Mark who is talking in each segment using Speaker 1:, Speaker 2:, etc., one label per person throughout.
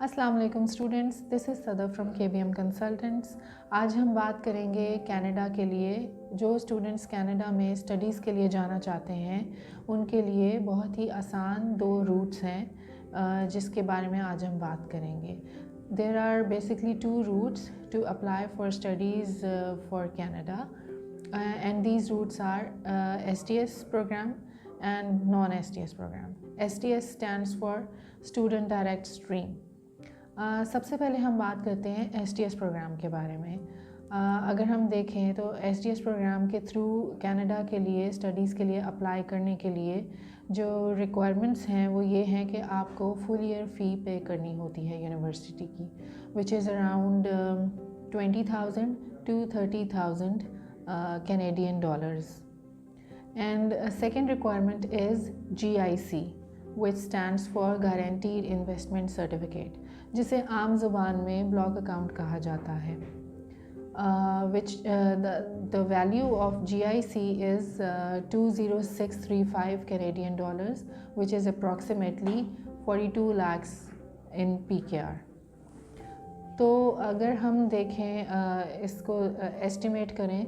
Speaker 1: السلام علیکم students, this is Sadaf from KBM consultants. آج ہم بات کریں گے کینیڈا کے لیے۔ جو اسٹوڈنٹس کینیڈا میں اسٹڈیز کے لیے جانا چاہتے ہیں ان کے لیے بہت ہی آسان 2 روٹس ہیں جس کے بارے میں آج ہم بات کریں گے۔ There are basically 2 routes to apply for studies for Canada and these routes are STS program and non STS program. STS stands for student direct stream. سب سے پہلے ہم بات کرتے ہیں STS پروگرام کے بارے میں۔ اگر ہم دیکھیں تو STS پروگرام کے تھرو کینیڈا کے لیے اسٹڈیز کے لیے اپلائی کرنے کے لیے جو ریکوائرمنٹس ہیں وہ یہ ہیں کہ آپ کو فل ایئر فی پے کرنی ہوتی ہے یونیورسٹی کی، وچ is around $20,000 to $30,000 Canadian dollars. And second requirement is GIC, which stands for Guaranteed Investment Certificate، جسے عام زبان میں بلاک اکاؤنٹ کہا جاتا ہے۔ The value of GIC is $20635 Canadian dollars, which is approximately 42 lakhs in PKR۔ تو اگر ہم دیکھیں اس کو ایسٹیمیٹ کریں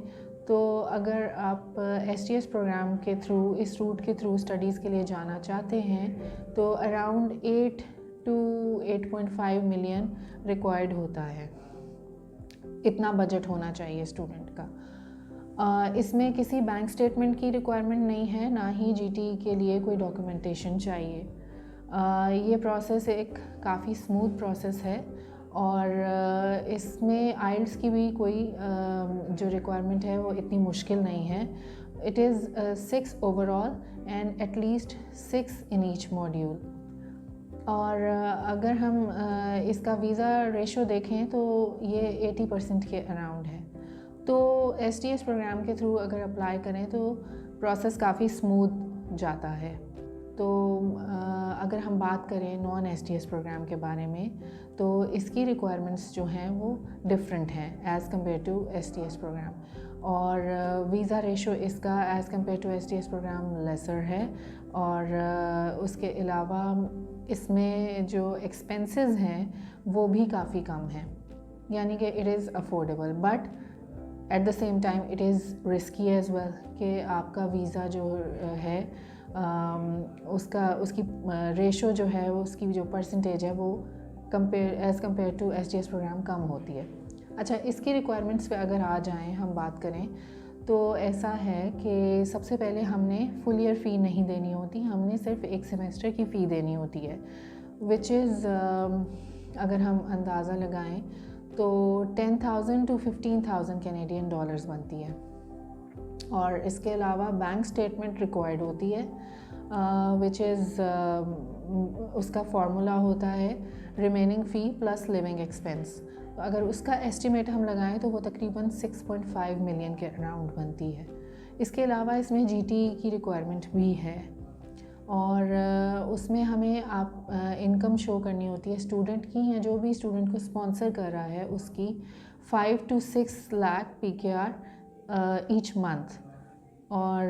Speaker 1: تو اگر آپ STS پروگرام کے تھرو اس روٹ کے تھرو اسٹڈیز کے لیے جانا چاہتے ہیں تو اراؤنڈ 8 to 8.5 ملین ریکوائرڈ ہوتا ہے۔ اتنا بجٹ ہونا چاہیے اسٹوڈنٹ کا۔ اس میں کسی بینک اسٹیٹمنٹ کی ریکوائرمنٹ نہیں ہے، نہ ہی GT کے لیے کوئی ڈاکیومنٹیشن چاہیے۔ یہ پروسیس ایک کافی اسموتھ پروسیس ہے اور اس میں آئلٹس کی بھی کوئی جو ریکوائرمنٹ ہے وہ اتنی مشکل نہیں ہے۔ It is 6 overall and at least 6 in each module. اور اگر ہم اس کا ویزا ریشو دیکھیں تو یہ 80% کے اراؤنڈ ہے۔ تو STS پروگرام کے تھرو اگر اپلائی کریں تو پروسیس کافی اسموتھ جاتا ہے۔ تو اگر ہم بات کریں نان STS پروگرام کے بارے میں تو اس کی ریکوائرمنٹس جو ہیں وہ ڈفرینٹ ہیں as compare to STS programme, اور ویزا ریشو اس کا as compare to STS programme lesser ہے، اور اس کے علاوہ اس میں جو ایکسپینسز ہیں وہ بھی کافی کم ہیں، یعنی کہ it is affordable, but at the same time it is risky as well کہ آپ کا ویزا جو ہے اس کی ریشو جو ہے اس کی جو پرسنٹیج ہے وہ as compare to STS program کم ہوتی ہے۔ اچھا، اس کی ریکوائرمنٹس پہ اگر آ جائیں ہم بات کریں تو ایسا ہے کہ سب سے پہلے ہم نے فل ایئر فی نہیں دینی ہوتی، ہم نے صرف ایک سیمیسٹر کی فی دینی ہوتی ہے، وچ از اگر ہم اندازہ لگائیں تو 10,000 to 15,000 Canadian dollars بنتی ہے۔ اور اس کے علاوہ بینک اسٹیٹمنٹ ریکوائرڈ ہوتی ہے وچ از اس کا فارمولا ہوتا ہے ریمیننگ فی پلس لیونگ ایکسپینس۔ اگر اس کا ایسٹیمیٹ ہم لگائیں تو وہ تقریباً 6.5 ملین کے اراؤنڈ بنتی ہے۔ اس کے علاوہ اس میں GT کی ریکوائرمنٹ بھی ہے، اور اس میں ہمیں آپ انکم شو کرنی ہوتی ہے اسٹوڈنٹ کی، یا جو بھی اسٹوڈنٹ کو اسپانسر کر رہا ہے اس کی 5 to 6 lakh PKR each month, اور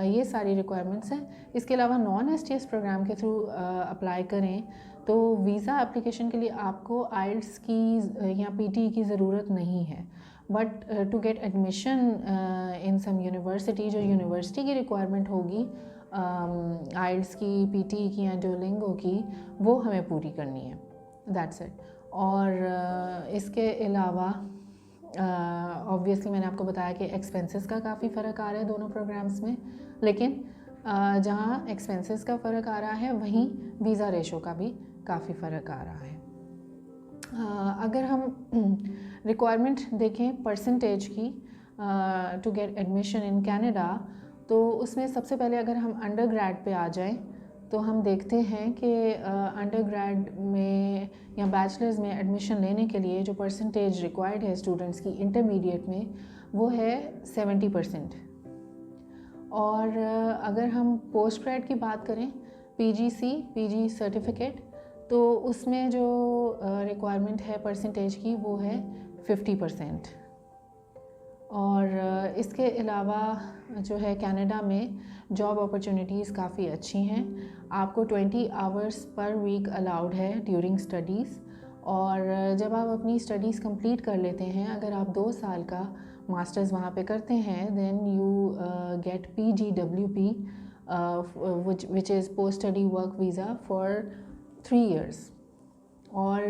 Speaker 1: یہ ساری ریکوائرمنٹس ہیں۔ اس کے علاوہ نان STS پروگرام کے تھرو اپلائی کریں تو ویزا اپلیکیشن کے لیے آپ کو آئلٹس کی یا PT کی ضرورت نہیں ہے، but to get admission in some university جو یونیورسٹی کی ریکوائرمنٹ ہوگی آئلٹس کی، PT کی یا ڈولنگو کی، وہ ہمیں پوری کرنی ہے، دیٹس اٹ۔ اور اس کے علاوہ آبویسلی میں نے آپ کو بتایا کہ ایکسپینسز کا کافی فرق آ رہا ہے دونوں پروگرامز میں، لیکن جہاں ایکسپینسز کا فرق آ رہا ہے وہیں ویزا ریشو کا بھی کافی فرق آ رہا ہے۔ اگر ہم ریکوائرمنٹ دیکھیں پرسنٹیج کی to get admission in Canada, تو اس میں سب سے پہلے اگر ہم انڈر گریڈ پہ آ جائیں تو ہم دیکھتے ہیں کہ انڈر گریڈ میں یا بیچلرز میں ایڈمیشن لینے کے لیے جو پرسنٹیج ریکوائرڈ ہے اسٹوڈنٹس کی انٹرمیڈیٹ میں وہ ہے 70%۔ اور اگر ہم پوسٹ گریڈ کی بات کریں PG سرٹیفکیٹ، تو اس میں جو ریکوائرمنٹ ہے پرسنٹیج کی وہ ہے 50%۔ اور اس کے علاوہ جو ہے کینیڈا میں جاب اپرچونیٹیز کافی اچھی ہیں، آپ کو 20 آورس پر ویک الاؤڈ ہے ڈیورنگ اسٹڈیز. اور جب آپ اپنی اسٹڈیز کمپلیٹ کر لیتے ہیں, اگر آپ 2 سال کا ماسٹرز وہاں پہ کرتے ہیں, then you get PGWP which is post study work visa for 3 years. اور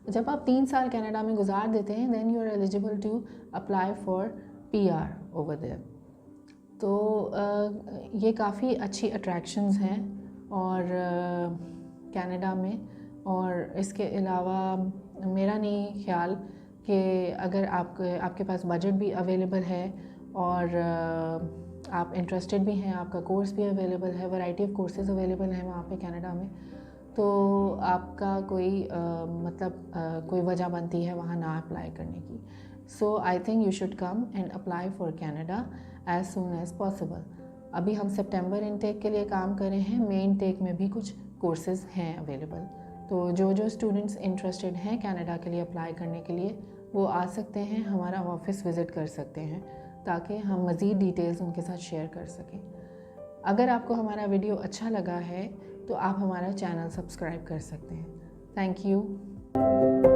Speaker 1: جب آپ 3 سال کینیڈا میں گزار دیتے ہیں, then you are eligible to apply for PR over there. تو یہ کافی اچھی اٹریکشنز ہیں اور کینیڈا میں. اور اس کے علاوہ میرا نہیں خیال کہ اگر آپ کے پاس بجٹ بھی اویلیبل ہے اور آپ انٹرسٹڈ بھی ہیں, آپ کا کورس بھی اویلیبل ہے, ورائٹی آف کورسز اویلیبل ہیں وہاں پہ کینیڈا میں, تو آپ کا کوئی کوئی وجہ بنتی ہے وہاں نہ اپلائی کرنے کی. So I think you should come and apply for Canada as soon as possible. ابھی ہم سپٹمبر انٹیک کے لیے کام کر رہے ہیں, مے انٹیک میں بھی کچھ کورسز ہیں اویلیبل. تو جو اسٹوڈنٹس انٹرسٹڈ ہیں کینیڈا کے لیے اپلائی کرنے کے لیے, وہ آ سکتے ہیں, ہمارا آفس وزٹ کر سکتے ہیں تاکہ ہم مزید ڈیٹیلز ان کے ساتھ شیئر کر سکیں. اگر آپ کو ہمارا ویڈیو اچھا لگا ہے تو آپ ہمارا چینل سبسکرائب کر سکتے ہیں. Thank you.